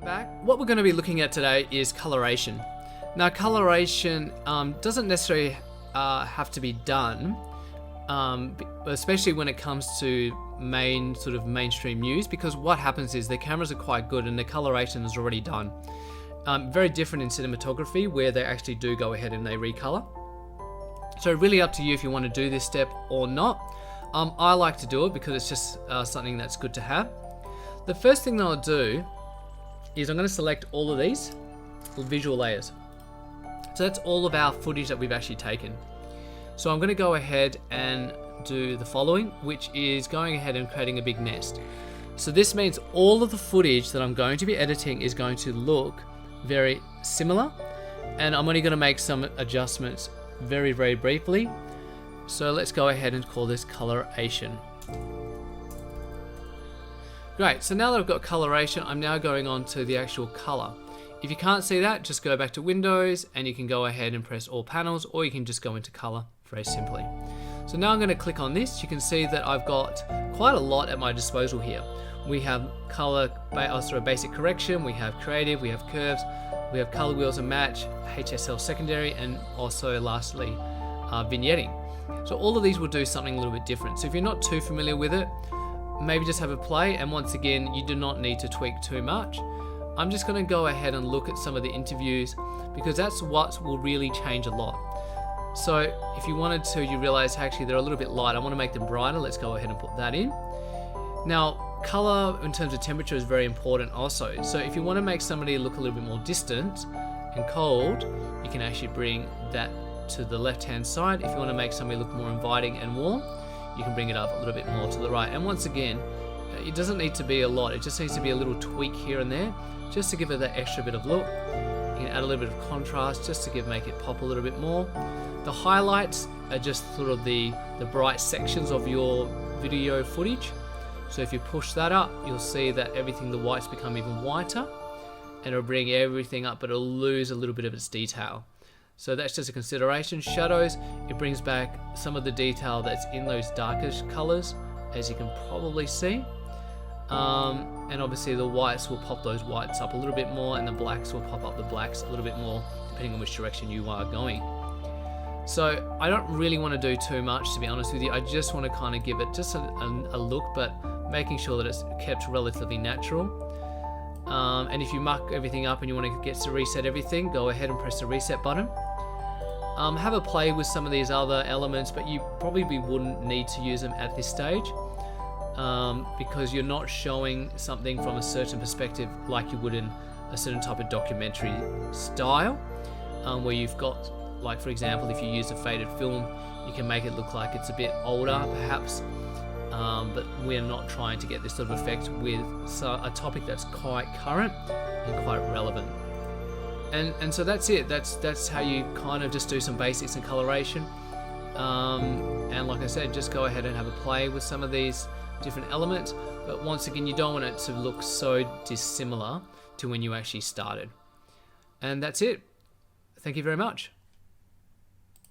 Back. What we're going to be looking at today is coloration. Now, coloration doesn't necessarily have to be done, especially when it comes to mainstream news, because what happens is the cameras are quite good and the coloration is already done. Very different in cinematography, where they actually do go ahead and they recolor. So really up to you if you want to do this step or not. I like to do it because it's just something that's good to have. The first thing that I'll do is I'm going to select all of these visual layers. So that's all of our footage that we've actually taken. So I'm going to go ahead and do the following, which is going ahead and creating a big nest. So this means all of the footage that I'm going to be editing is going to look very similar, and I'm only going to make some adjustments very, very briefly. So let's go ahead and call this coloration. Great, so now that I've got coloration, I'm now going on to the actual color. If you can't see that, just go back to Windows and you can go ahead and press all panels, or you can just go into color very simply. So now I'm going to click on this. You can see that I've got quite a lot at my disposal here. We have basic correction, we have creative, we have curves, we have color wheels and match, HSL secondary, and also lastly vignetting. So all of these will do something a little bit different. So if you're not too familiar with it, maybe just have a play, and once again, you do not need to tweak too much. I'm just going to go ahead and look at some of the interviews, because that's what will really change a lot. So if you wanted to, you realize actually they're a little bit light. I want to make them brighter. Let's go ahead and put that in. Now, color in terms of temperature is very important also. So if you want to make somebody look a little bit more distant and cold, you can actually bring that to the left-hand side. If you want to make somebody look more inviting and warm, you can bring it up a little bit more to the right. And once again, it doesn't need to be a lot. It just needs to be a little tweak here and there, just to give it that extra bit of look. You can add a little bit of contrast just to make it pop a little bit more. The highlights are just sort of the bright sections of your video footage. So if you push that up, you'll see that the whites become even whiter, and it'll bring everything up, but it'll lose a little bit of its detail. So that's just a consideration. Shadows, it brings back some of the detail that's in those darkish colors, as you can probably see. And obviously the whites will pop those whites up a little bit more, and the blacks will pop up the blacks a little bit more, depending on which direction you are going. So I don't really want to do too much, to be honest with you. I just want to kind of give it just a look, but making sure that it's kept relatively natural. And if you muck everything up and you want to get to reset everything, go ahead and press the reset button. Have a play with some of these other elements, but you probably wouldn't need to use them at this stage, because you're not showing something from a certain perspective like you would in a certain type of documentary style, where you've got, like for example, if you use a faded film, you can make it look like it's a bit older perhaps, but we're not trying to get this sort of effect with a topic that's quite current and quite relevant. And so that's it. That's how you kind of just do some basics in coloration. And like I said, just go ahead and have a play with some of these different elements. But once again, you don't want it to look so dissimilar to when you actually started. And that's it. Thank you very much.